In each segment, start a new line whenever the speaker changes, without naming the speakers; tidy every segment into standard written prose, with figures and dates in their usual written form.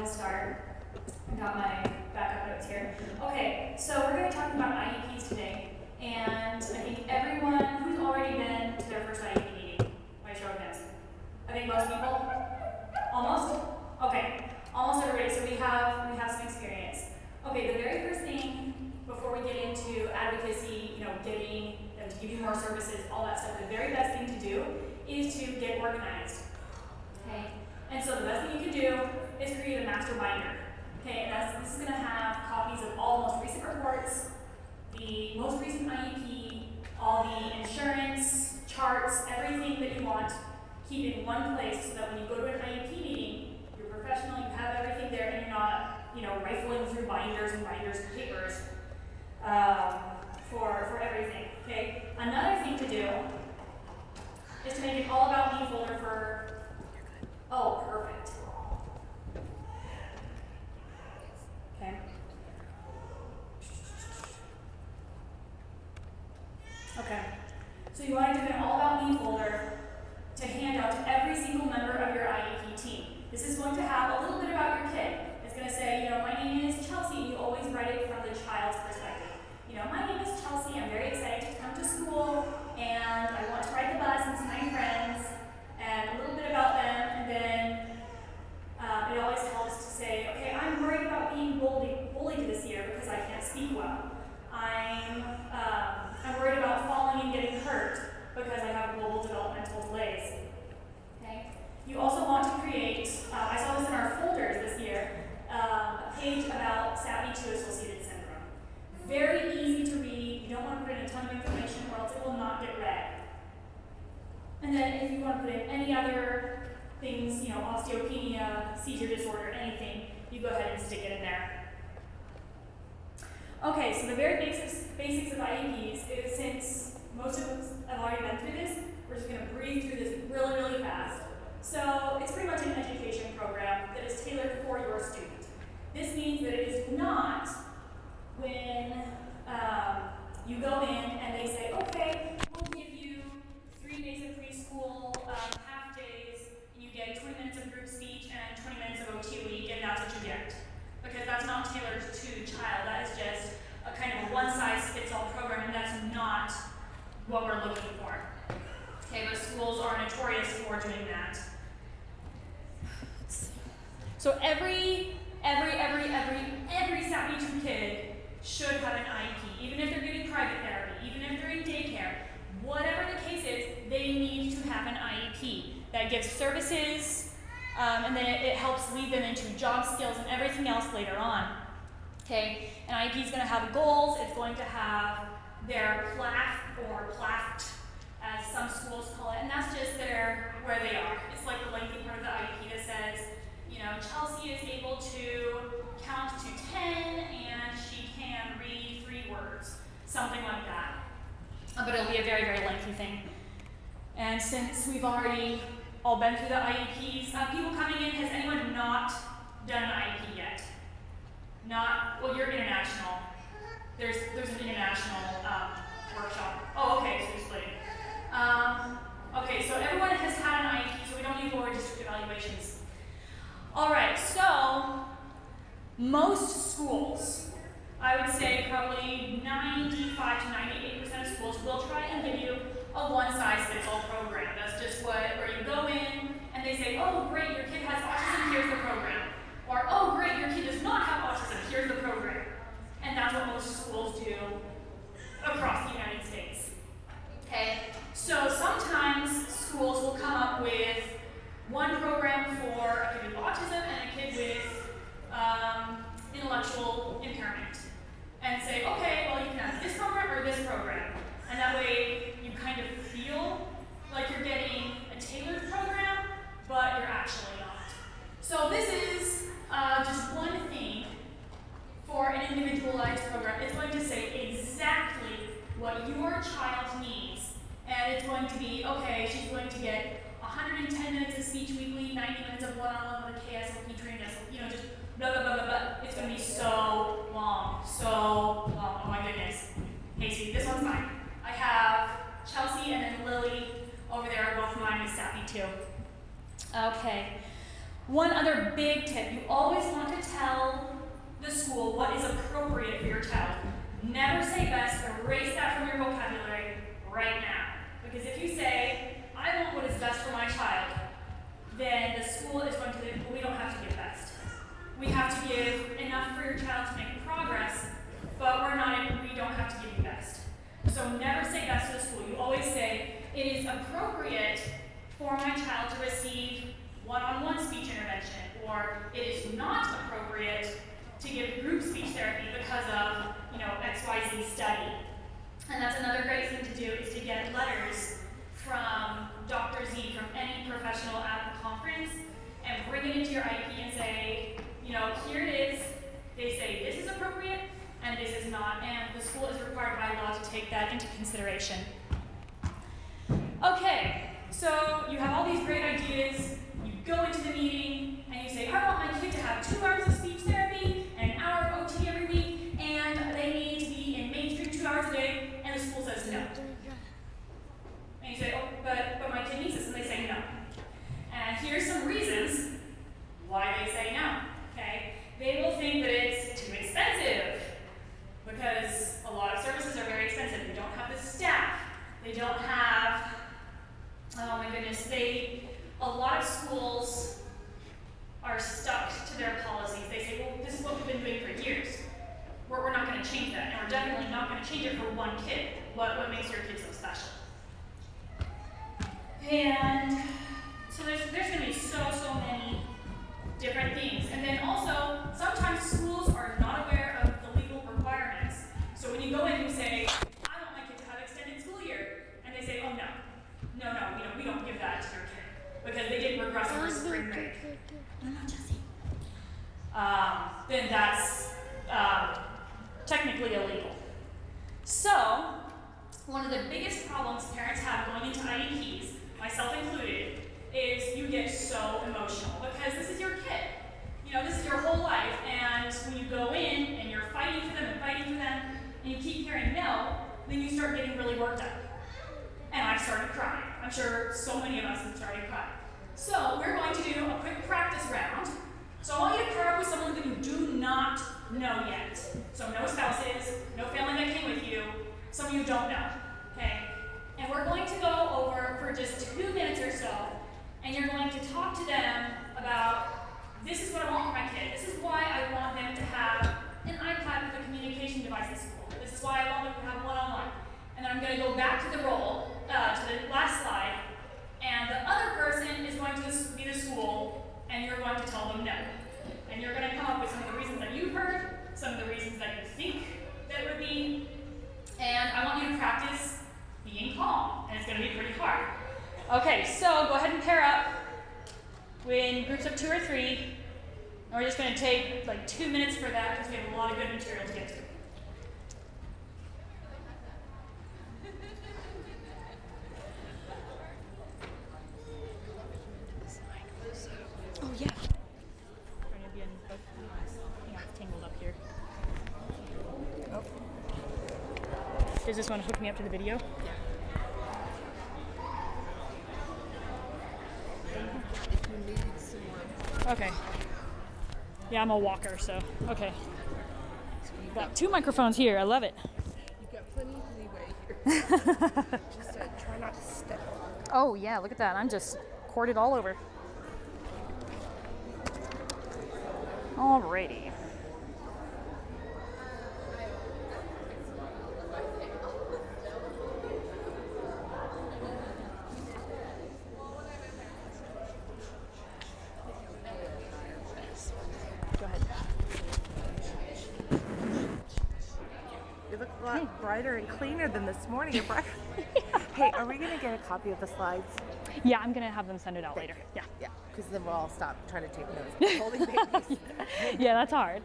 to start. I got my backup notes here. Okay, so we're going to be talking about IEPs today, and I think everyone who's already been to their first IEP meeting, by show of hands. I think most people? Almost? Okay, almost everybody. So we have some experience. Okay, the very first thing before we get into advocacy, getting them to give you more services, all that stuff, the very best thing to do is to get organized. Okay, and so the best thing you can do is create a master binder. Okay, and this is going to have copies of all the most recent reports, the most recent IEP, all the insurance, charts, everything that you want. Keep it in one place so that when you go to an IEP meeting, you're professional, you have everything there, and you're not, rifling through binders and papers for everything. Okay. Another thing to do is to make an All About Me folder for. Oh, perfect. Okay. Okay. So you want to do an All About Me folder to hand out to every single member of your IEP team. This is going to have a little bit about your kid. It's going to say, my name is Chelsea. You always write it from the child's perspective. My name is Chelsea. I'm very excited to come to school, and I want to ride the bus and see my friends, and a little bit about them, and then it always helps to say, okay, I'm worried about being bullied this year because I can't speak well. I'm worried about falling and getting hurt because I have global developmental delays. Okay. You also want to create, I saw this in our folders this year, a page about SAPI-2 associated syndrome. Very easy to read. You don't want to put in a ton of information or else it will not get read. And then if you want to put in any other things, osteopenia, seizure disorder, anything, you go ahead and stick it in there. Okay, so the very basics of IEPs is, since most of us have already been through this, we're just going to breeze through this really, really fast. So it's pretty much an education program that is tailored for your student. This means that it is not when you go in and they say, okay, we'll give you 3 days of preschool, half days, and you get 20 minutes of group speech and 20 minutes of OT a week, and that's what you get. Because that's not tailored to the child. That is just a kind of a one-size-fits-all program, and that's not what we're looking for. Okay, but schools are notorious for doing that. So every SAPI-2 kid should have an IEP, even if they're getting private therapy, even if they're in daycare, whatever the case is, they need to have an IEP that gives services, and then it helps lead them into job skills and everything else later on. Okay, an IEP is going to have goals. It's going to have their PLAF or PLAFT, as some schools call it, and that's just where they are. It's like the lengthy part of the IEP that says, Chelsea is able to count to 10 and she can read 3 words, something like that. But it'll be a very, very lengthy thing. And since we've already all been through the IEPs, people coming in, has anyone not done an IEP yet? Well, you're international. There's an international workshop. Oh, okay, so you're splitting. Okay, so everyone has had an IEP, so we don't need more district evaluations. All right, so most schools, I would say probably 95 to 98% of schools will try and give you a one-size-fits-all program. That's just where you go in and they say, oh, great, your kid has autism, here's the program. Or, oh, great, your kid does not have autism, here's the program. And that's what most schools do across the United States. Okay, so sometimes schools will come up with one program for a kid with autism and a kid with intellectual impairment. And say, okay, well, you can have this program or this program. And that way you kind of feel like you're getting a tailored program, but you're actually not. So this is just one thing for an individualized program. It's going to say exactly what your child needs. And it's going to be, okay, she's going to get 110 minutes of speech weekly, 90 minutes of one-on-one with a KSLP trained, just blah, blah, blah, blah, blah. It's going to be so long. Oh my goodness. Hey, sweet, this one's mine. I have Chelsea and then Lily over there are both mine with SAPI-2. Okay. One other big tip, you always want to tell the school what is appropriate for your child. Never say best, erase that from your vocabulary right now. Because if you say, I want what is best for my child, then the school is going to say, well, we don't have to give best. We have to give enough for your child to make progress, but we don't have to give you best. So never say best to the school. You always say, it is appropriate for my child to receive one-on-one speech intervention, or it is not appropriate to give group speech therapy because of, XYZ study. And that's another great thing to do, is to get letters from Dr. Z, from any professional at the conference, and bring it into your IEP and say, here it is. They say this is appropriate and this is not, and the school is required by law to take that into consideration. Okay, so you have all these great ideas. You go into the meeting and you say, I want my kid to have 2 hours of speech therapy and an hour of OT every week, and they need to be in mainstream 2 hours a day, and the school says no. And you say, oh, but my kid needs this, and they say no. And here's some reasons why they say no, okay? They will think that it's too expensive, because a lot of services are very expensive. They don't have the staff. They don't have, oh my goodness, a lot of schools are stuck to their policies. They say, well, this is what we've been doing for years. We're not going to change that, and we're definitely not going to change it for one kid. What makes your kid so special? And so there's going to be so many different things. And then also, sometimes schools are not aware of the legal requirements. So when you go in and say, I want my kid to have extended school year, and they say, oh no, we don't give that to your kid, because they didn't regress over spring break. No, Jesse. Then that's technically illegal. So, one of the biggest problems parents have going into IEPs, myself included, is you get so emotional, because this is your kid. This is your whole life, and when you go in and you're fighting for them, and you keep hearing no, then you start getting really worked up. And I started crying. I'm sure so many of us have started crying. So we're going to do a quick practice round. So I want you to pair up with someone that you do not know yet. So no spouses, no family that came with you, someone you don't know, okay? And we're going to go over for just 2 minutes or so, and you're going to talk to them about, this is what I want for my kid. This is why I want them to have an iPad with a communication device in school. This is why I want them to have one-on-one. And then I'm going to go back to the role, to the last slide, and the other person is going to be the school, and you're going to tell them no. And you're going to come up with some of the reasons that you've heard, some of the reasons that you think that would be, and I want you to practice being calm, and it's going to be pretty hard. Okay, so go ahead and pair up in groups of 2 or 3, and we're just going to take like 2 minutes for that, because we have a lot of good material to get to.
Oh, yeah.
Tangled up here. Oh. Does this want to hook me up to the video?
Yeah. If you need some more.
Okay. Yeah, I'm a walker, so okay. Got 2 microphones here. I love it.
You've got plenty of leeway here. Just try not to step.
Oh yeah, look at that. I'm just corded all over. Alrighty. Go ahead.
You look a lot brighter and cleaner than this morning. You're bright. Hey, are we going to get a copy of the slides?
Yeah, I'm gonna have them send it out later. Yeah.
Yeah, because then we'll all stop trying to take notes. Holding babies.
Yeah, that's hard.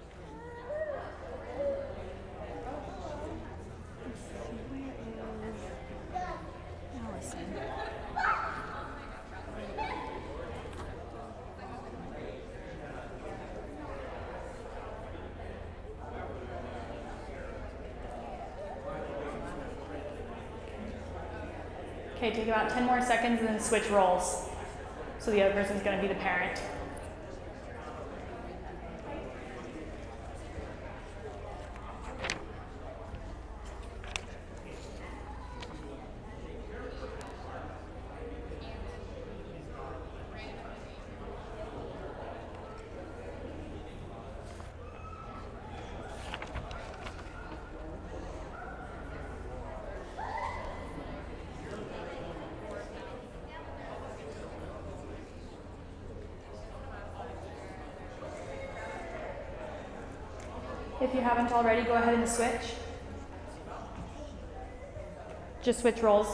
Okay, take about 10 more seconds and then switch roles. So the other person's going to be the parent. If you haven't already, go ahead and switch. Just switch roles.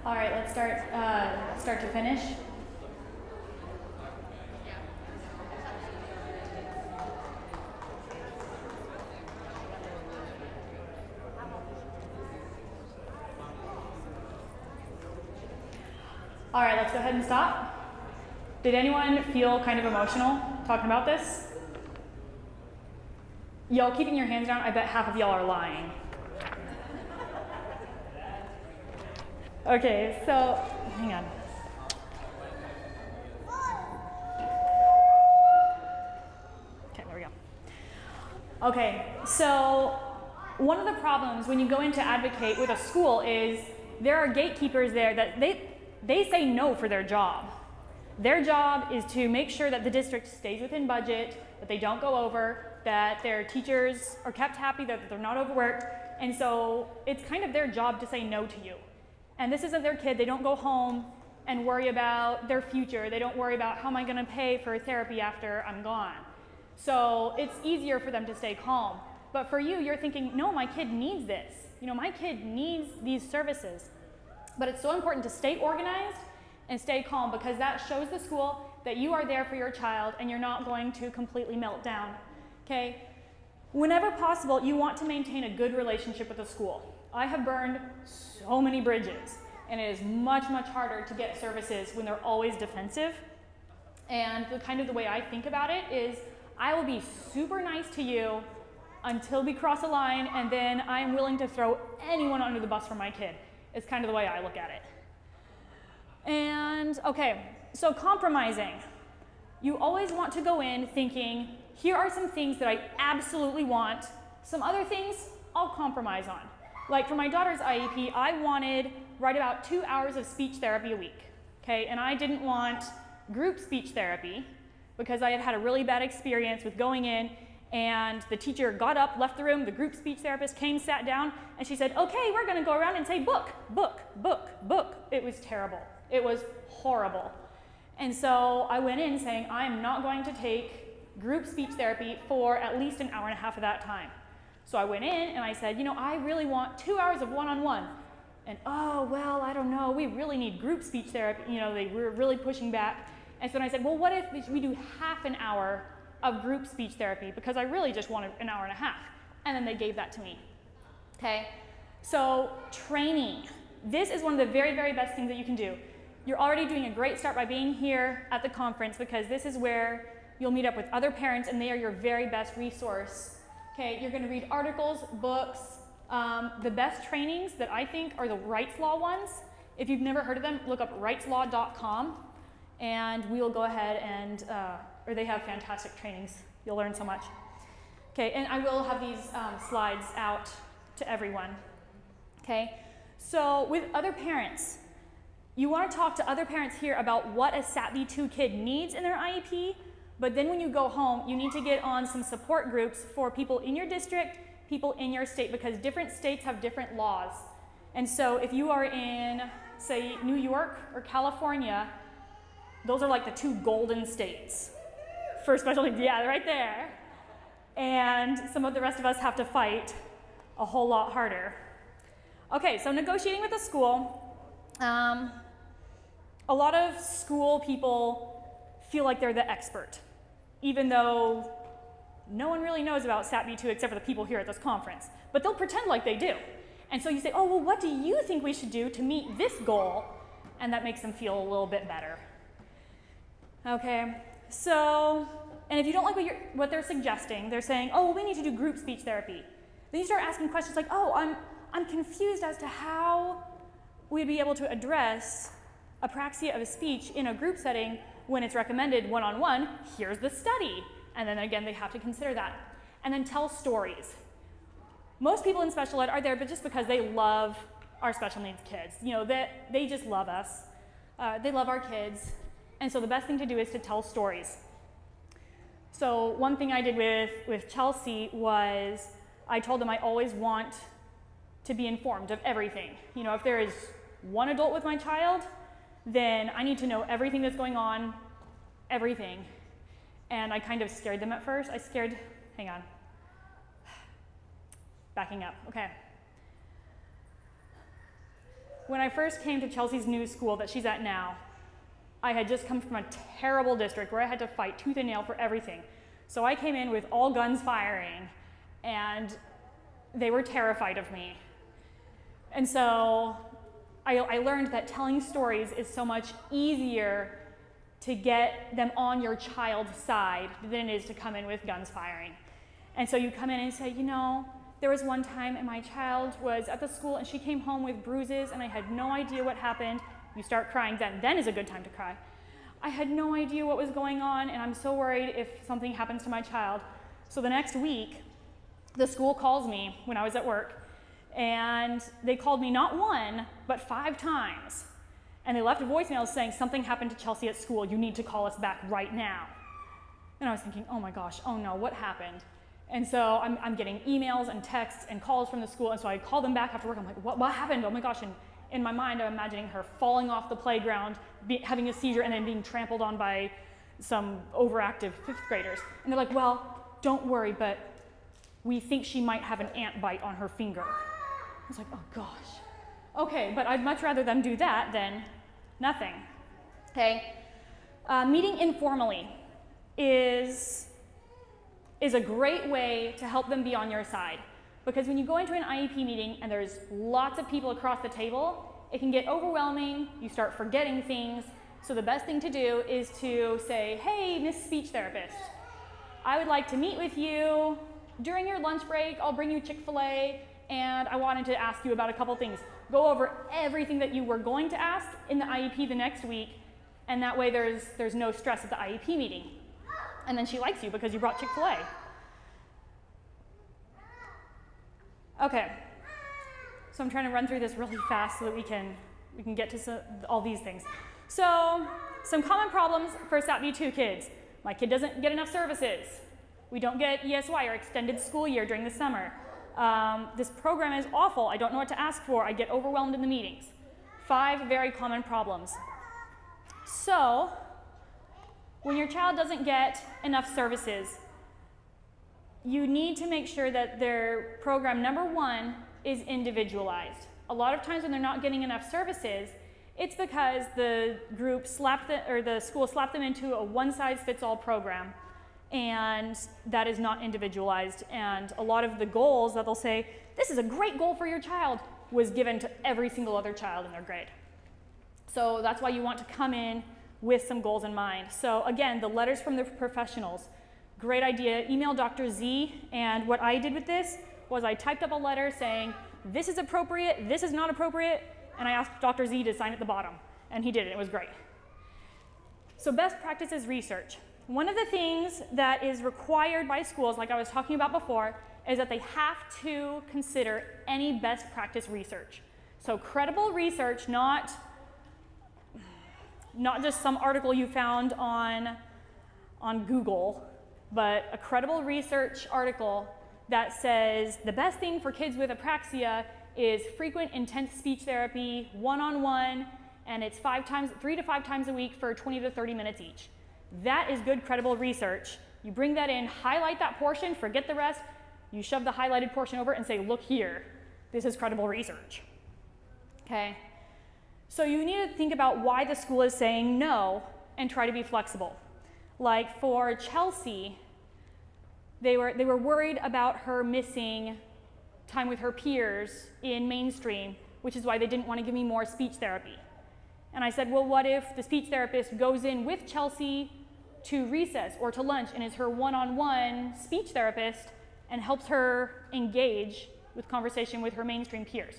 All right, let's start to finish. All right, let's go ahead and stop. Did anyone feel kind of emotional talking about this? Y'all keeping your hands down, I bet half of y'all are lying. Okay, so, hang on. Okay, there we go. Okay, so one of the problems when you go in to advocate with a school is there are gatekeepers there that they say no for their job. Their job is to make sure that the district stays within budget, that they don't go over, that their teachers are kept happy, that they're not overworked, and so it's kind of their job to say no to you. And this isn't their kid. They don't go home and worry about their future. They don't worry about how am I going to pay for therapy after I'm gone. So it's easier for them to stay calm. But for you, you're thinking, no, my kid needs this. You know, my kid needs these services. But it's so important to stay organized and stay calm because that shows the school that you are there for your child and you're not going to completely melt down. Okay? Whenever possible, you want to maintain a good relationship with the school. I have burned so many bridges, and it is much, much harder to get services when they're always defensive. And the way I think about it is I will be super nice to you until we cross a line, and then I'm willing to throw anyone under the bus for my kid. It's kind of the way I look at it. And okay, so compromising. You always want to go in thinking, here are some things that I absolutely want. Some other things I'll compromise on. Like for my daughter's IEP, I wanted right about 2 hours of speech therapy a week, okay? And I didn't want group speech therapy because I had had a really bad experience with going in and the teacher got up, left the room, the group speech therapist came, sat down, and she said, okay, we're gonna go around and say book, book, book, book. It was terrible. It was horrible. And so I went in saying, I am not going to take group speech therapy for at least an hour and a half of that time. So I went in and I said, you know, I really want 2 hours of one-on-one. And oh, well, I don't know, we really need group speech therapy. You know, they were really pushing back. And so then I said, well, what if we do half an hour of group speech therapy? Because I really just wanted an hour and a half. And then they gave that to me, okay? So training. This is one of the very, very best things that you can do. You're already doing a great start by being here at the conference because this is where you'll meet up with other parents and they are your very best resource. Okay, you're going to read articles, books. The best trainings that I think are the Wright's Law ones. If you've never heard of them, look up wrightslaw.com and we will go ahead and, or they have fantastic trainings. You'll learn so much. Okay, and I will have these slides out to everyone. Okay, so with other parents, you want to talk to other parents here about what a SATB2 kid needs in their IEP. But then when you go home, you need to get on some support groups for people in your district, people in your state, because different states have different laws. And so if you are in, say, New York or California, those are like the two golden states for special needs. Yeah, right there. And some of the rest of us have to fight a whole lot harder. Okay, so negotiating with the school. A lot of school people feel like they're the expert, even though no one really knows about SATB2 except for the people here at this conference. But they'll pretend like they do. And so you say, oh, well, what do you think we should do to meet this goal? and that makes them feel a little bit better. Okay, so, and if you don't like what they're suggesting, they're saying, oh, well, we need to do group speech therapy. Then you start asking questions like, oh, I'm confused as to how we'd be able to address apraxia of speech in a group setting when it's recommended one-on-one. Here's the study. And then again, they have to consider that. And then tell stories. Most people in special ed are there but just because they love our special needs kids. You know, they just love us. They love our kids. And so the best thing to do is to tell stories. So one thing I did with Chelsea was I told them I always want to be informed of everything. You know, if there is one adult with my child, then I need to know everything that's going on, everything. And I kind of scared them at first. Hang on. Backing up, okay. When I first came to Chelsea's new school that she's at now, I had just come from a terrible district where I had to fight tooth and nail for everything. So I came in with all guns firing, and they were terrified of me. And so I learned that telling stories is so much easier to get them on your child's side than it is to come in with guns firing. And so you come in and say, you know, there was one time and my child was at the school and she came home with bruises and I had no idea what happened. You start crying then is a good time to cry. I had no idea what was going on and I'm so worried if something happens to my child. So the next week, the school calls me when I was at work, and they called me not one, but 5 times. And they left voicemails saying, something happened to Chelsea at school, you need to call us back right now. And I was thinking, oh my gosh, oh no, what happened? And so I'm getting emails and texts and calls from the school, and so I call them back after work. I'm like, what happened? Oh my gosh. And in my mind, I'm imagining her falling off the playground, having a seizure, and then being trampled on by some overactive 5th graders. And they're like, well, don't worry, but we think she might have an ant bite on her finger. I was like, oh gosh. Okay, but I'd much rather them do that than nothing. Okay, meeting informally is a great way to help them be on your side. Because when you go into an IEP meeting and there's lots of people across the table, it can get overwhelming, you start forgetting things. So the best thing to do is to say, hey, Miss Speech Therapist, I would like to meet with you. During your lunch break, I'll bring you Chick-fil-A, and I wanted to ask you about a couple things. Go over everything that you were going to ask in the IEP the next week, and that way there's no stress at the IEP meeting. And then she likes you because you brought Chick-fil-A. Okay, so I'm trying to run through this really fast so that we can get to all these things. So, some common problems for SAPB2 kids. My kid doesn't get enough services. We don't get ESY or extended school year during the summer. This program is awful. I don't know what to ask for. I get overwhelmed in the meetings. 5 very common problems. So, when your child doesn't get enough services, you need to make sure that their program, number 1, is individualized. A lot of times when they're not getting enough services, it's because the school slapped them into a one-size-fits-all program, and that is not individualized. And a lot of the goals that they'll say, this is a great goal for your child, was given to every single other child in their grade. So that's why you want to come in with some goals in mind. So again, the letters from the professionals, great idea. Email Dr. Z, and what I did with this was I typed up a letter saying, this is appropriate, this is not appropriate, and I asked Dr. Z to sign at the bottom, and he did it. It was great. So best practices research. One of the things that is required by schools, like I was talking about before, is that they have to consider any best practice research. So credible research, not just some article you found on Google, but a credible research article that says the best thing for kids with apraxia is frequent intense speech therapy, one-on-one, and it's 3 to 5 times a week for 20 to 30 minutes each. That is good credible research. You bring that in, highlight that portion, forget the rest, you shove the highlighted portion over and say, look here, this is credible research. Okay? So you need to think about why the school is saying no and try to be flexible. Like for Chelsea, they were worried about her missing time with her peers in mainstream, which is why they didn't want to give me more speech therapy. And I said, well, what if the speech therapist goes in with Chelsea to recess or to lunch and is her one-on-one speech therapist and helps her engage with conversation with her mainstream peers?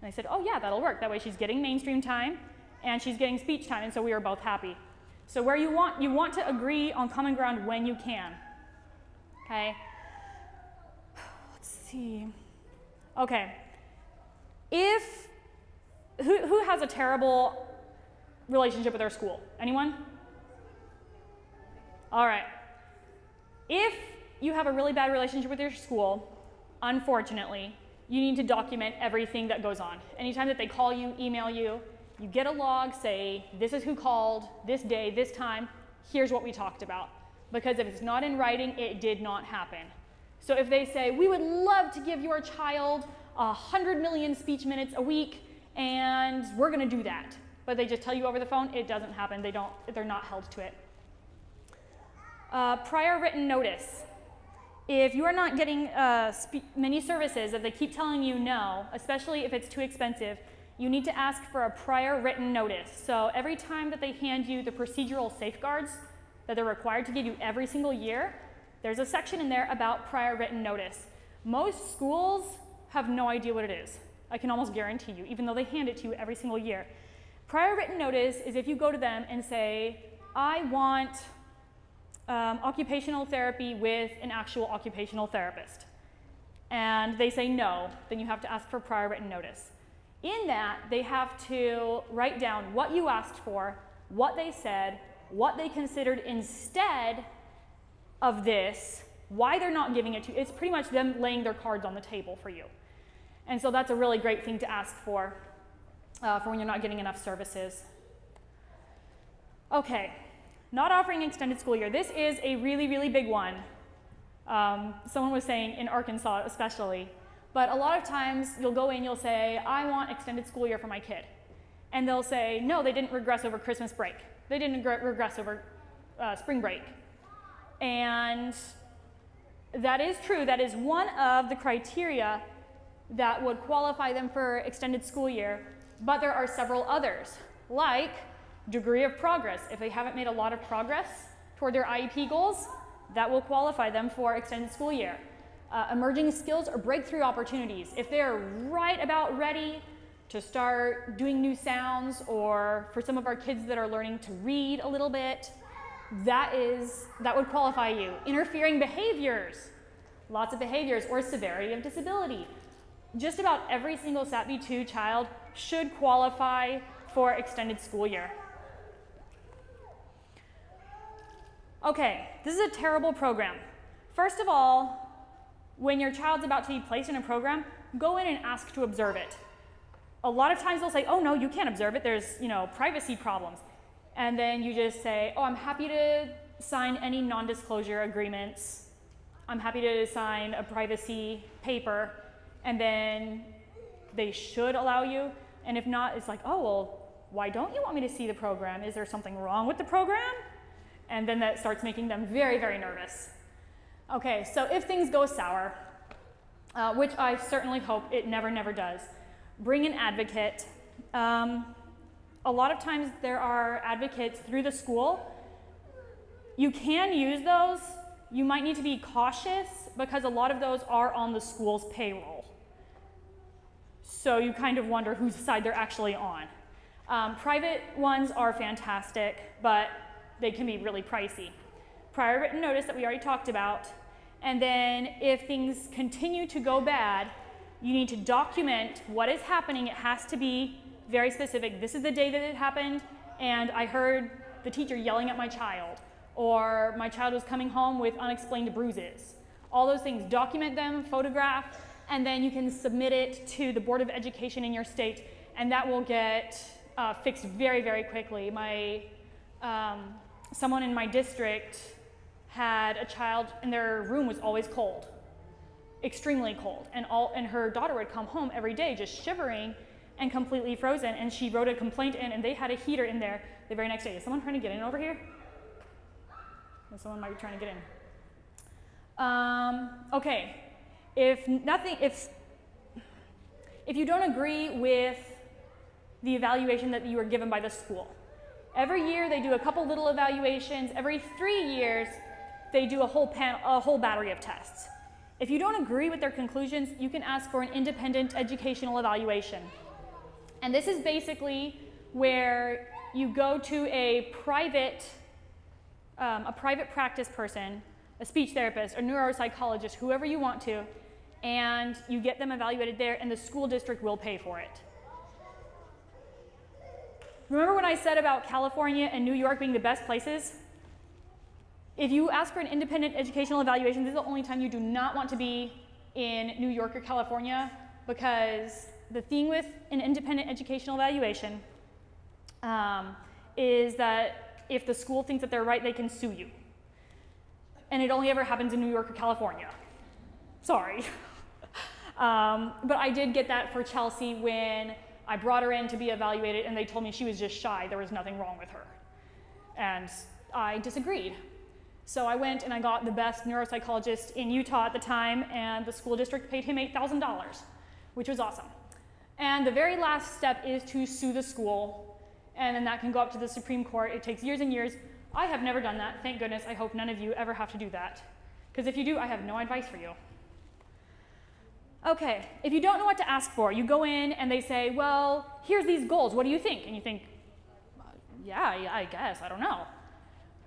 And I said, oh yeah, that'll work. That way she's getting mainstream time and she's getting speech time, and so we were both happy. So where you want to agree on common ground when you can. Okay. Let's see. Okay. Who has a terrible relationship with their school? Anyone? All right. If you have a really bad relationship with your school, unfortunately, you need to document everything that goes on. Anytime that they call you, email you, you get a log, say, this is who called, this day, this time, here's what we talked about. Because if it's not in writing, it did not happen. So if they say, we would love to give your child 100 million speech minutes a week, and we're gonna do that, but they just tell you over the phone, it doesn't happen. They're not held to it. Prior written notice. If you are not getting many services, if they keep telling you no, especially if it's too expensive, you need to ask for a prior written notice. So every time that they hand you the procedural safeguards that they're required to give you every single year, there's a section in there about prior written notice. Most schools have no idea what it is. I can almost guarantee you, even though they hand it to you every single year. Prior written notice is if you go to them and say, I want occupational therapy with an actual occupational therapist. And they say no, then you have to ask for prior written notice. In that, they have to write down what you asked for, what they said, what they considered instead of this, why they're not giving it to you. It's pretty much them laying their cards on the table for you. And so that's a really great thing to ask for when you're not getting enough services. Okay, not offering extended school year. This is a really, really big one. Someone was saying in Arkansas especially, but a lot of times you'll go in, you'll say, I want extended school year for my kid. And they'll say, no, they didn't regress over Christmas break. They didn't regress over spring break. And that is true. That is one of the criteria that would qualify them for extended school year, but there are several others, like degree of progress. If they haven't made a lot of progress toward their IEP goals, that will qualify them for extended school year. Emerging skills or breakthrough opportunities. If they're right about ready to start doing new sounds, or for some of our kids that are learning to read a little bit, that would qualify you. Interfering behaviors, lots of behaviors, or severity of disability. Just about every single SATB 2 child should qualify for extended school year. Okay, this is a terrible program. First of all, when your child's about to be placed in a program, go in and ask to observe it. A lot of times they'll say, oh no, you can't observe it, there's privacy problems. And then you just say, oh, I'm happy to sign any non-disclosure agreements. I'm happy to sign a privacy paper. And then they should allow you. And if not, it's like, oh, well, why don't you want me to see the program? Is there something wrong with the program? And then that starts making them very, very nervous. Okay, so if things go sour, which I certainly hope it never, never does, bring an advocate. A lot of times there are advocates through the school. You can use those. You might need to be cautious because a lot of those are on the school's payroll. So you kind of wonder whose side they're actually on. Private ones are fantastic, but they can be really pricey. Prior written notice that we already talked about. And then if things continue to go bad, you need to document what is happening. It has to be very specific. This is the day that it happened, and I heard the teacher yelling at my child, or my child was coming home with unexplained bruises. All those things, document them, photograph, and then you can submit it to the Board of Education in your state, and that will get fixed very, very quickly. Someone in my district had a child, and their room was always cold, extremely cold, and her daughter would come home every day just shivering and completely frozen, and she wrote a complaint in, and they had a heater in there the very next day. Is someone trying to get in over here? Someone might be trying to get in. Okay, if you don't agree with the evaluation that you were given by the school. Every year they do a couple little evaluations. Every 3 years they do a whole battery of tests. If you don't agree with their conclusions, you can ask for an independent educational evaluation. And this is basically where you go to a private practice person, a speech therapist, a neuropsychologist, whoever you want to, and you get them evaluated there, and the school district will pay for it. Remember when I said about California and New York being the best places? If you ask for an independent educational evaluation, this is the only time you do not want to be in New York or California, because the thing with an independent educational evaluation is that if the school thinks that they're right, they can sue you. And it only ever happens in New York or California. Sorry. But I did get that for Chelsea when I brought her in to be evaluated, and they told me she was just shy. There was nothing wrong with her. And I disagreed. So I went and I got the best neuropsychologist in Utah at the time, and the school district paid him $8,000, which was awesome. And the very last step is to sue the school, and then that can go up to the Supreme Court. It takes years and years. I have never done that, thank goodness. I hope none of you ever have to do that, because if you do, I have no advice for you. Okay, if you don't know what to ask for, you go in and they say, well, here's these goals, what do you think? And you think, yeah, I guess, I don't know.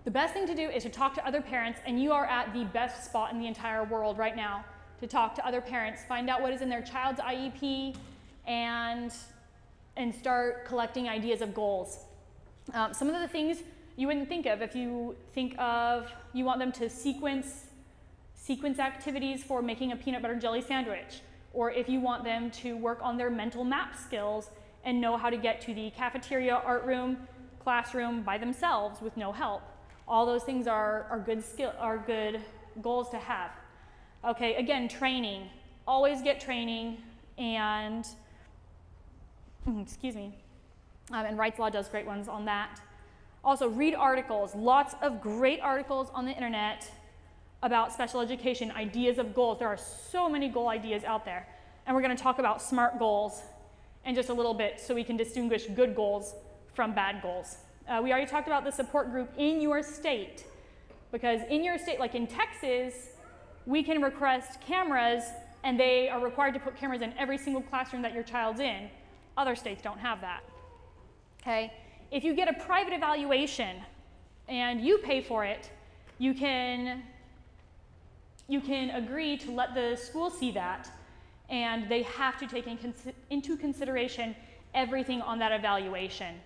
The best thing to do is to talk to other parents, and you are at the best spot in the entire world right now to talk to other parents, find out what is in their child's IEP, and start collecting ideas of goals. Some of the things you wouldn't think of if you think of, you want them to sequence activities for making a peanut butter jelly sandwich, or if you want them to work on their mental map skills and know how to get to the cafeteria, art room, classroom by themselves with no help. All those things are good goals to have. Okay, again, training. Always get training, and and Wright's Law does great ones on that. Also, read articles. Lots of great articles on the internet about special education, ideas of goals. There are so many goal ideas out there. And we're going to talk about SMART goals in just a little bit so we can distinguish good goals from bad goals. We already talked about the support group in your state, because in your state, like in Texas, we can request cameras, and they are required to put cameras in every single classroom that your child's in. Other states don't have that. Okay? If you get a private evaluation and you pay for it, you can agree to let the school see that, and they have to take into consideration everything on that evaluation.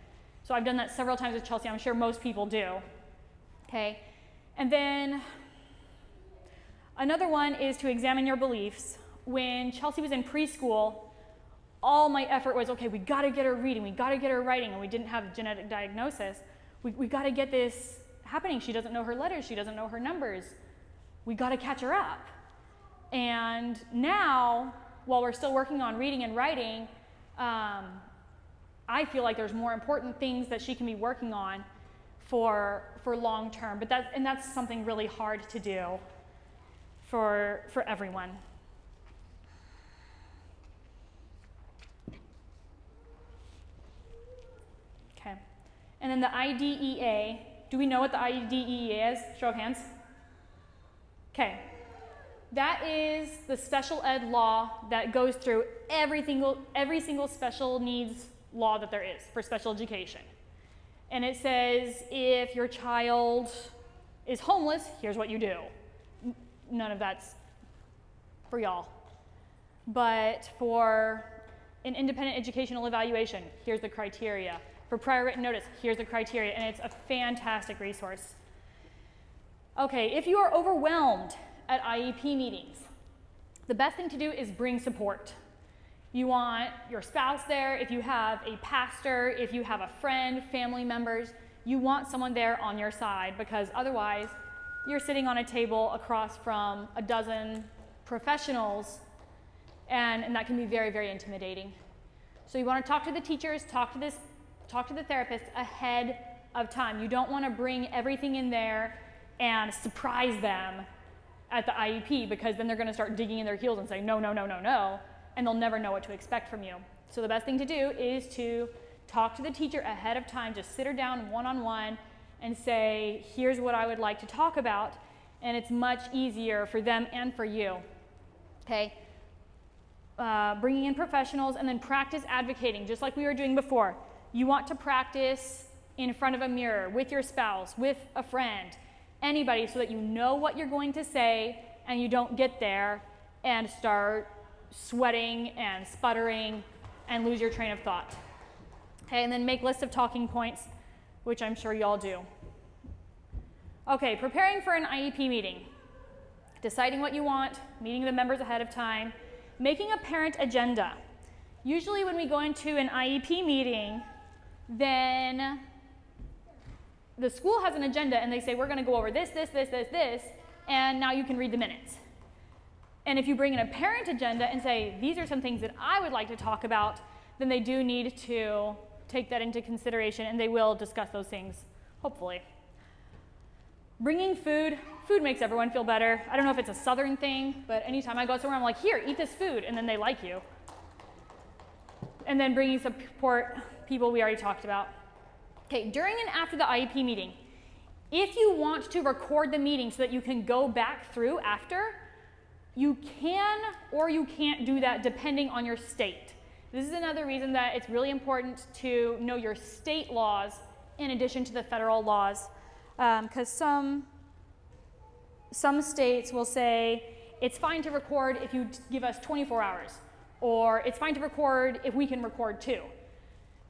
So I've done that several times with Chelsea. I'm sure most people do. Okay? And then another one is to examine your beliefs. When Chelsea was in preschool, all my effort was, okay, we got to get her reading, we got to get her writing, and we didn't have a genetic diagnosis. We got to get this happening. She doesn't know her letters, she doesn't know her numbers. We got to catch her up. And now, while we're still working on reading and writing, I feel like there's more important things that she can be working on for long term. But that's something really hard to do for everyone. Okay. And then the IDEA. Do we know what the IDEA is? Show of hands. Okay. That is the special ed law that goes through every single special needs law that there is for special education. And it says if your child is homeless, here's what you do. None of that's for y'all. But for an independent educational evaluation, here's the criteria. For prior written notice, here's the criteria, and it's a fantastic resource. Okay, if you are overwhelmed at IEP meetings, the best thing to do is bring support. You want your spouse there, if you have a pastor, if you have a friend, family members, you want someone there on your side, because otherwise you're sitting on a table across from a dozen professionals, and that can be very, very intimidating. So you want to talk to the teachers, talk to the therapist ahead of time. You don't want to bring everything in there and surprise them at the IEP, because then they're going to start digging in their heels and say, no, no, no, no, no, and they'll never know what to expect from you. So the best thing to do is to talk to the teacher ahead of time, just sit her down one-on-one and say, here's what I would like to talk about, and it's much easier for them and for you. Okay? Bringing in professionals, and then practice advocating, just like we were doing before. You want to practice in front of a mirror, with your spouse, with a friend, anybody, so that you know what you're going to say and you don't get there and start sweating and sputtering and lose your train of thought. Okay, and then make lists of talking points, which I'm sure you all do. Okay, preparing for an IEP meeting. Deciding what you want, meeting the members ahead of time, making a parent agenda. Usually when we go into an IEP meeting, then the school has an agenda and they say, we're going to go over this, and now you can read the minutes. And if you bring in a parent agenda and say, these are some things that I would like to talk about, then they do need to take that into consideration, and they will discuss those things, hopefully. Bringing food. Food makes everyone feel better. I don't know if it's a Southern thing, but anytime I go somewhere, I'm like, here, eat this food, and then they like you. And then bringing support people we already talked about. Okay, during and after the IEP meeting, if you want to record the meeting so that you can go back through after, you can or you can't do that depending on your state. This is another reason that it's really important to know your state laws in addition to the federal laws, because some states will say it's fine to record if you give us 24 hours, or it's fine to record if we can record too.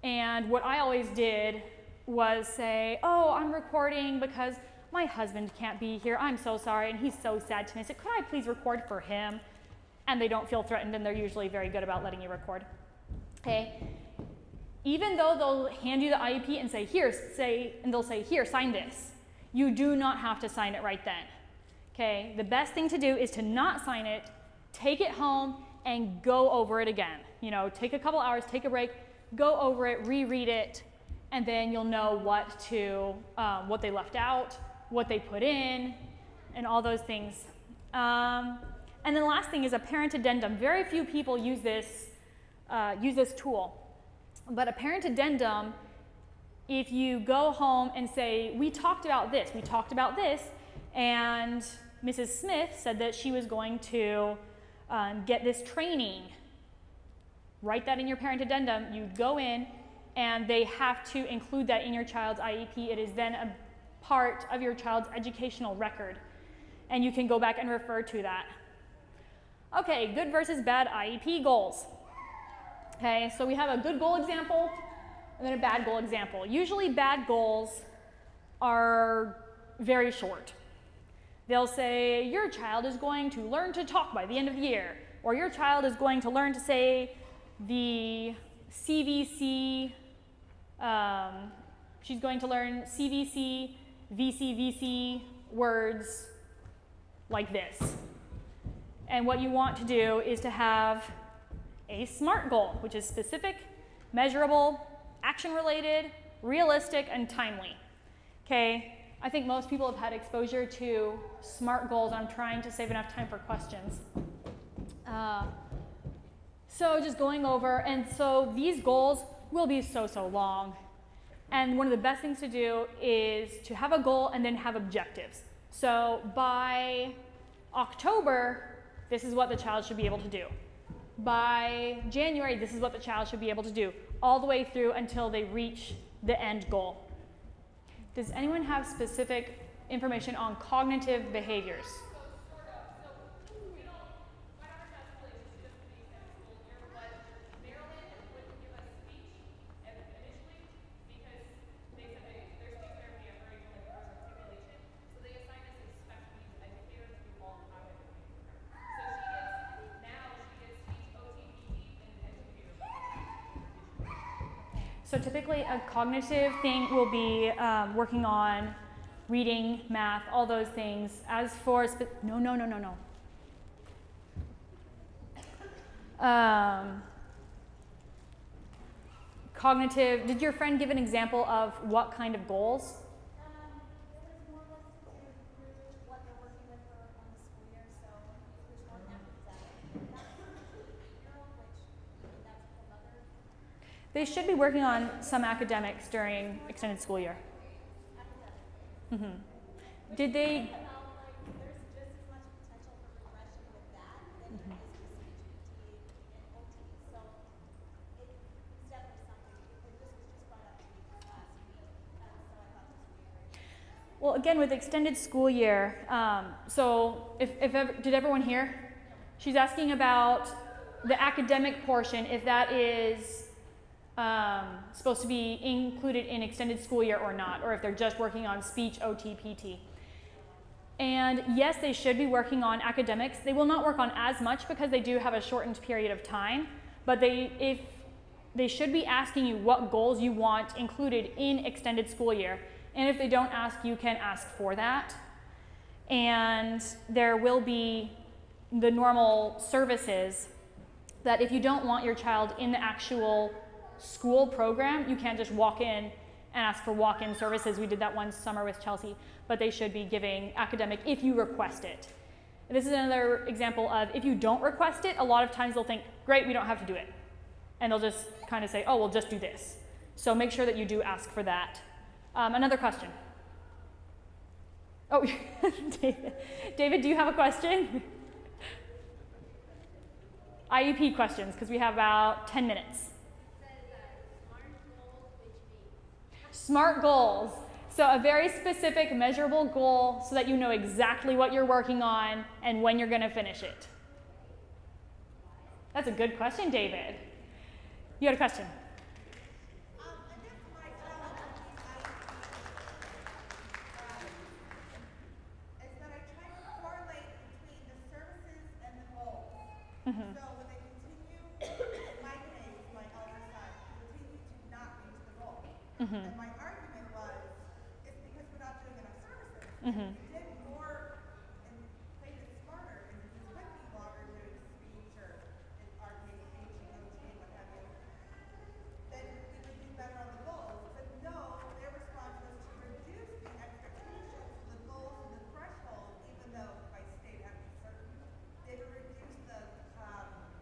And what I always did was say, oh, I'm recording because my husband can't be here, I'm so sorry, and he's so sad to miss it. Could I please record for him? And they don't feel threatened, and they're usually very good about letting you record. Okay? Even though they'll hand you the IEP and they'll say, here, sign this. You do not have to sign it right then. Okay? The best thing to do is to not sign it, take it home, and go over it again. You know, take a couple hours, take a break, go over it, reread it, and then you'll know what they left out, what they put in, and all those things. And then the last thing is a parent addendum. Very few people use this tool. But a parent addendum, if you go home and say, we talked about this, and Mrs. Smith said that she was going to get this training, write that in your parent addendum. You go in, and they have to include that in your child's IEP. It is then a part of your child's educational record, and you can go back and refer to that. Okay, good versus bad IEP goals. Okay, so we have a good goal example and then a bad goal example. Usually bad goals are very short. They'll say, your child is going to learn to talk by the end of the year, or your child is going to learn to say the CVC, she's going to learn CVC, VCVC words like this. And what you want to do is to have a SMART goal, which is specific, measurable, action-related, realistic, and timely. Okay, I think most people have had exposure to SMART goals. I'm trying to save enough time for questions. So just going over, and so these goals will be so long. And one of the best things to do is to have a goal and then have objectives. So by October, this is what the child should be able to do. By January, this is what the child should be able to do, all the way through until they reach the end goal. Does anyone have specific information on cognitive behaviors? So typically a cognitive thing will be working on reading, math, all those things. As for, no. Cognitive, did your friend give an example of what kind of goals? They should be working on some academics during extended school year. Did they? Well, again, with extended school year, so did everyone hear? She's asking about the academic portion, if that is supposed to be included in extended school year or not, or if they're just working on speech, OT, PT. And yes, they should be working on academics. They will not work on as much because they do have a shortened period of time, but they should be asking you what goals you want included in extended school year. And if they don't ask, you can ask for that. And there will be the normal services that if you don't want your child in the actual school program, you can't just walk in and ask for walk-in services. We did that one summer with Chelsea, but they should be giving academic if you request it. This is another example of if you don't request it, a lot of times they'll think, great, we don't have to do it. And they'll just kind of say, oh, we'll just do this. So make sure that you do ask for that. Another question. Oh, David, do you have a question? IEP questions, because we have about 10 minutes. SMART goals. So a very specific, measurable goal so that you know exactly what you're working on and when you're going to finish it. That's a good question, David. You had a question?
So when they continue, in my case, my elder son, continue to not reach the goal. And my argument was, it's because we're not doing enough services. If we did more and played it smarter, and if we would be longer doing speech or in our case, HEOT and what have you, then we would do better on the goals. But no, their response was to reduce the expectations, the goals and the threshold, even though by state have to be certain, they would reduce the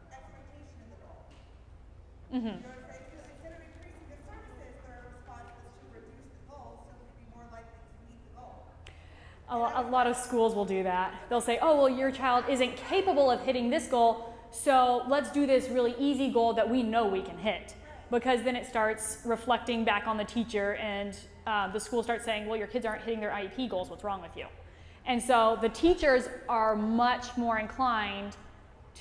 expectation in the goal. You know what I'm saying? Because instead of increasing the services, their response was to reduce the goal so we'd be more likely to meet the goal.
A lot of schools will do that. They'll say, oh, well, your child isn't capable of hitting this goal, so let's do this really easy goal that we know we can hit. Because then it starts reflecting back on the teacher, and the school starts saying, well, your kids aren't hitting their IEP goals, what's wrong with you? And so the teachers are much more inclined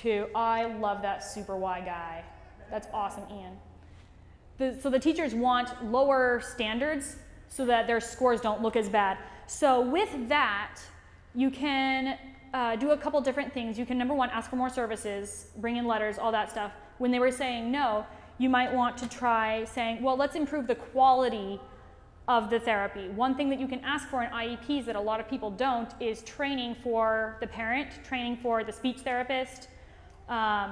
to, I love that Super Y guy. That's awesome, Ian. So the teachers want lower standards so that their scores don't look as bad. So with that, you can do a couple different things. You can, number one, ask for more services, bring in letters, all that stuff. When they were saying no, you might want to try saying, well, let's improve the quality of the therapy. One thing that you can ask for in IEPs that a lot of people don't is training for the parent, training for the speech therapist,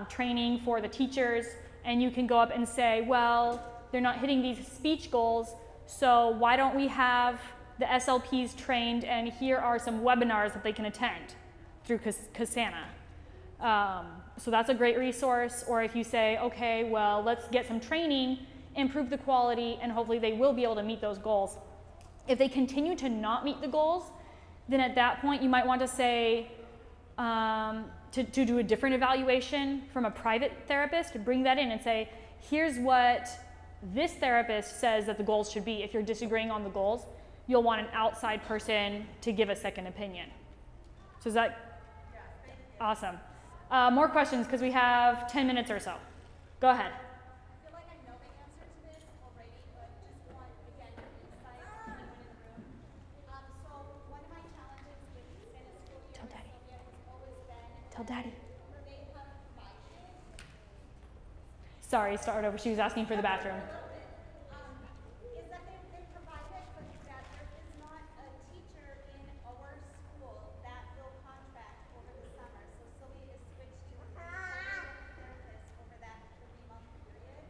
training for the teachers, and you can go up and say, well, they're not hitting these speech goals, so why don't we have the SLPs trained, and here are some webinars that they can attend through Kasana. So that's a great resource. Or if you say, okay, well, let's get some training, improve the quality, and hopefully they will be able to meet those goals. If they continue to not meet the goals, then at that point you might want to say, to do a different evaluation from a private therapist, to bring that in and say, here's what this therapist says that the goals should be. If you're disagreeing on the goals, you'll want an outside person to give a second opinion. So is that awesome? More questions, because we have 10 minutes or so. Go ahead.
I feel like I know the answer to this already, but just want, again, insight from anyone in the room. So one of my challenges with extended school year
Tell Daddy.
has always been
Tell Daddy.
where they have provided.
Sorry, start over. She was asking for the bathroom.
Is that they've been provided, but that there is not a teacher in our school that will contract over the summer. So Sylvia is switched to a therapist over that 3-month period.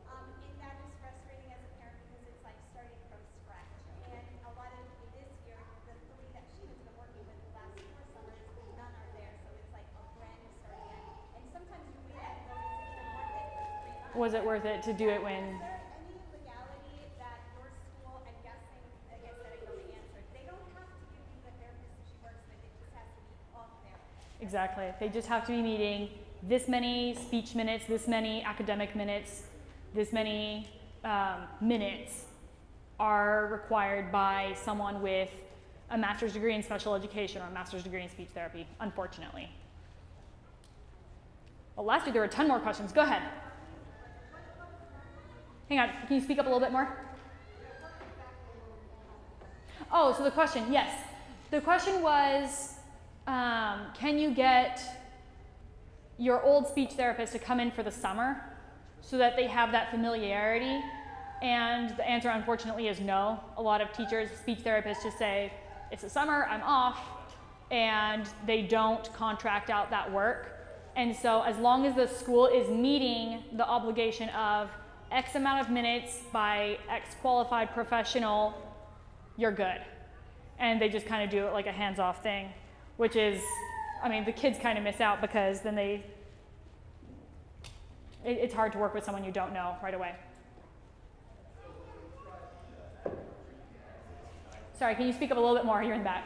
And that is frustrating as a parent because it's like starting from scratch. And a lot of this year, the 3 that she has been working with the last 4 summers, none are there. So it's like a brand new start again. And sometimes you feel like those 6 been working for 3 months.
was it worth it to do it when?
Is there any legality that your school, I'm guessing, like I said, I know the answer, they don't have to give you the therapist that she works with, it just has to be off therapist.
Exactly. They just have to be meeting this many speech minutes, this many academic minutes, this many minutes are required by someone with a master's degree in special education or a master's degree in speech therapy, unfortunately. Well, last year there were 10 more questions. Go ahead. Hang on, can you speak up a little bit more? Oh, so the question, yes. The question was, can you get your old speech therapist to come in for the summer so that they have that familiarity? And the answer, unfortunately, is no. A lot of teachers, speech therapists just say, it's the summer, I'm off, and they don't contract out that work. And so as long as the school is meeting the obligation of X amount of minutes by X qualified professional, you're good. And they just kind of do it like a hands-off thing, which is, I mean, the kids kind of miss out because then it's hard to work with someone you don't know right away. Sorry, can you speak up a little bit more? You're in the back.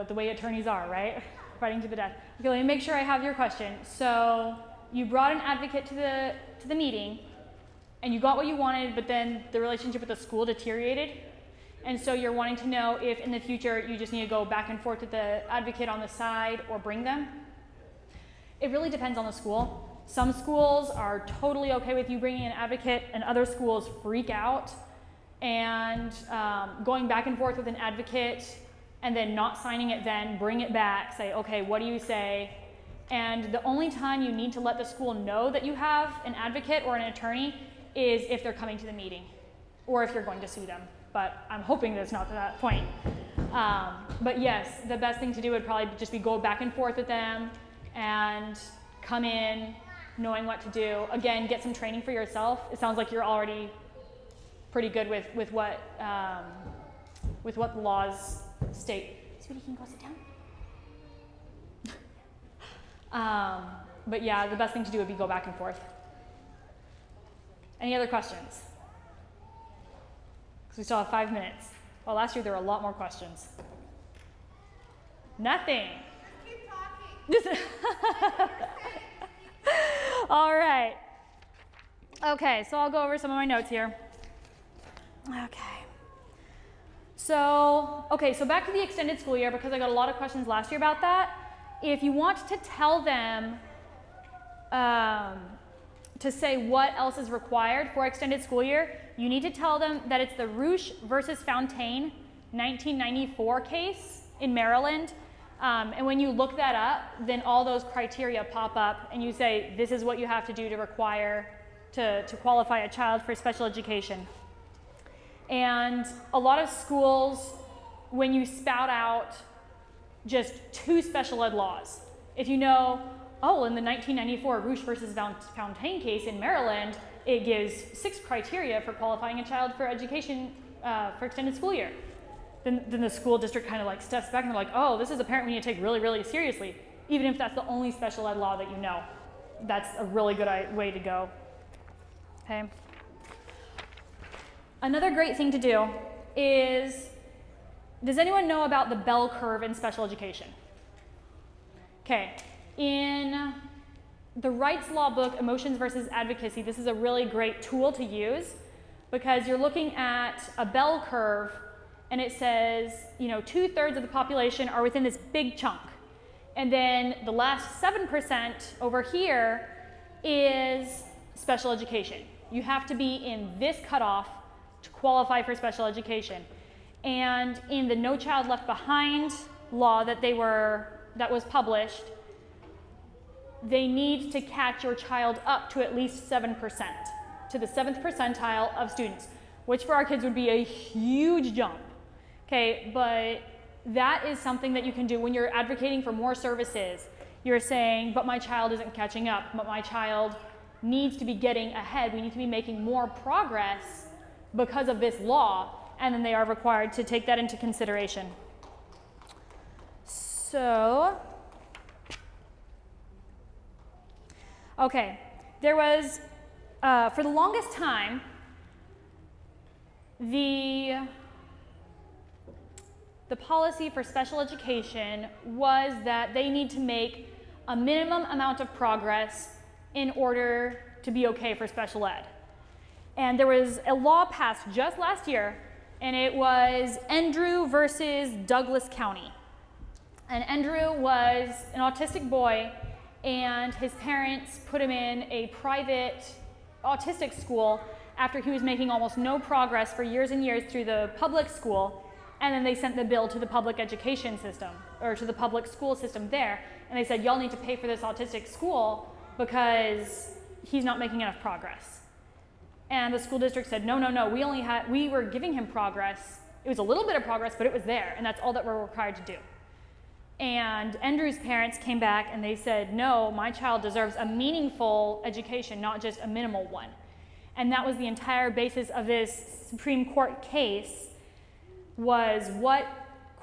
The way attorneys are, right? Fighting to the death. Okay, let me make sure I have your question. So you brought an advocate to the meeting, and you got what you wanted, but then the relationship with the school deteriorated, and so you're wanting to know if in the future you just need to go back and forth with the advocate on the side or bring them. It really depends on the school. Some schools are totally okay with you bringing an advocate, and other schools freak out. And going back and forth with an advocate and then not signing it, then bring it back, say, okay, what do you say? And the only time you need to let the school know that you have an advocate or an attorney is if they're coming to the meeting or if you're going to sue them. But I'm hoping that it's not to that point. But yes, the best thing to do would probably just be go back and forth with them and come in knowing what to do. Again, get some training for yourself. It sounds like you're already pretty good with what the laws state. Sweetie, can you go sit down? But yeah, the best thing to do would be go back and forth. Any other questions? Because we still have 5 minutes. Well, last year there were a lot more questions. Nothing.
Keep talking.
All right. Okay, so I'll go over some of my notes here. Okay. So back to the extended school year, because I got a lot of questions last year about that. If you want to tell them to say what else is required for extended school year, you need to tell them that it's the Roush versus Fontaine 1994 case in Maryland. And when you look that up, then all those criteria pop up and you say, this is what you have to do to qualify a child for special education. And a lot of schools, when you spout out just 2 special ed laws, if you know, oh, in the 1994 Roush versus Fontaine case in Maryland, it gives 6 criteria for qualifying a child for education for extended school year. Then the school district kind of like steps back and they're like, oh, this is a parent we need to take really, really seriously. Even if that's the only special ed law that you know. That's a really good way to go. Okay. Another great thing to do is, does anyone know about the bell curve in special education? Okay, in the Wright's Law book, Emotions versus Advocacy, this is a really great tool to use. because you're looking at a bell curve and it says, 2/3 of the population are within this big chunk. And then the last 7% over here is special education. You have to be in this cutoff to qualify for special education. And in the No Child Left Behind law that was published, they need to catch your child up to at least 7%, to the 7th percentile of students, which for our kids would be a huge jump. Okay, but that is something that you can do when you're advocating for more services. You're saying, but my child isn't catching up, but my child needs to be getting ahead. We need to be making more progress because of this law, and then they are required to take that into consideration. So, okay, there was, for the longest time, the policy for special education was that they need to make a minimum amount of progress in order to be okay for special ed. And there was a law passed just last year, and it was Andrew versus Douglas County. And Andrew was an autistic boy, and his parents put him in a private autistic school after he was making almost no progress for years and years through the public school. And then they sent the bill to the public education system, or to the public school system there, and they said, y'all need to pay for this autistic school because he's not making enough progress. And the school district said, no, we were giving him progress. It was a little bit of progress, but it was there, and that's all that we're required to do. And Andrew's parents came back and they said, no, my child deserves a meaningful education, not just a minimal one. And that was the entire basis of this Supreme Court case, was what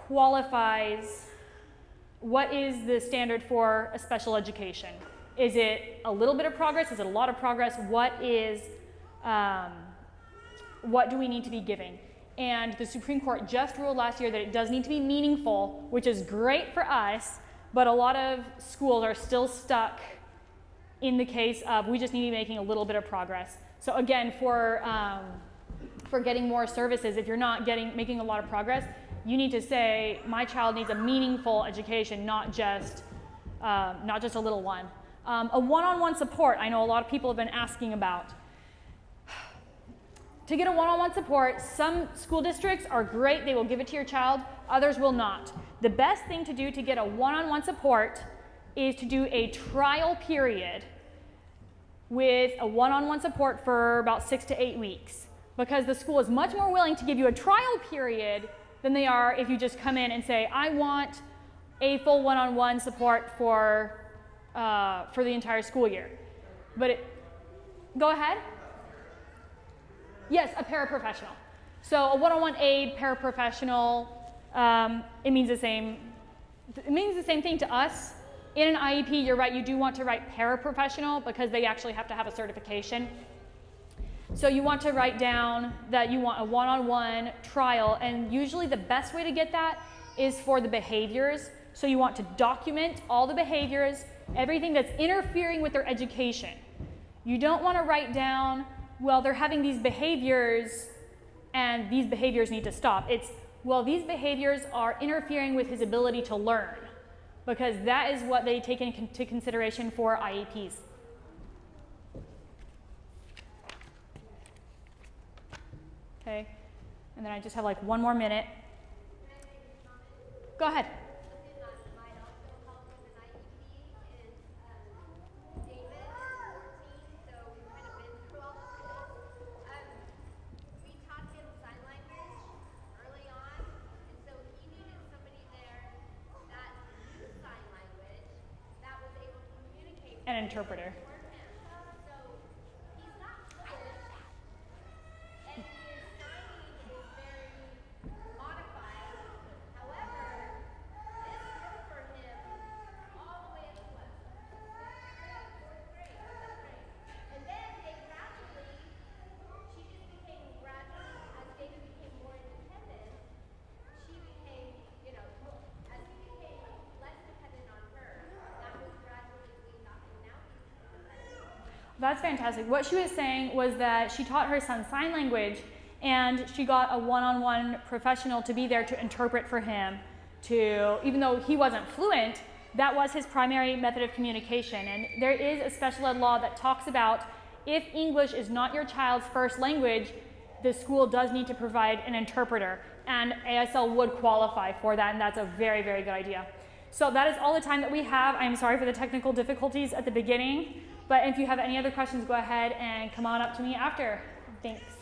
qualifies, what is the standard for a special education? Is it a little bit of progress? Is it a lot of progress? What do we need to be giving? And the Supreme Court just ruled last year that it does need to be meaningful, which is great for us, but a lot of schools are still stuck in the case of we just need to be making a little bit of progress. So again, for getting more services, if you're not making a lot of progress, you need to say, my child needs a meaningful education, not just a little one. A one-on-one support, I know a lot of people have been asking about. To get a one-on-one support, some school districts are great, they will give it to your child, others will not. The best thing to do to get a one-on-one support is to do a trial period with a one-on-one support for about 6 to 8 weeks, because the school is much more willing to give you a trial period than they are if you just come in and say, I want a full one-on-one support for the entire school year. Go ahead. Yes, a paraprofessional. So a one-on-one aide, paraprofessional, it means the same thing to us. In an IEP, you're right, you do want to write paraprofessional because they actually have to have a certification. So you want to write down that you want a one-on-one trial, and usually the best way to get that is for the behaviors. So you want to document all the behaviors, everything that's interfering with their education. You don't want to write down, well, they're having these behaviors and these behaviors need to stop. It's, well, these behaviors are interfering with his ability to learn, because that is what they take into consideration for IEPs. Okay, and then I just have like 1 more minute. Go ahead. An interpreter. That's fantastic. What she was saying was that she taught her son sign language, and she got a one-on-one professional to be there to interpret for him, even though he wasn't fluent, that was his primary method of communication. And there is a special ed law that talks about if English is not your child's first language, the school does need to provide an interpreter, and ASL would qualify for that, and that's a very, very good idea. So that is all the time that we have. I'm sorry for the technical difficulties at the beginning, but if you have any other questions, go ahead and come on up to me after. Thanks.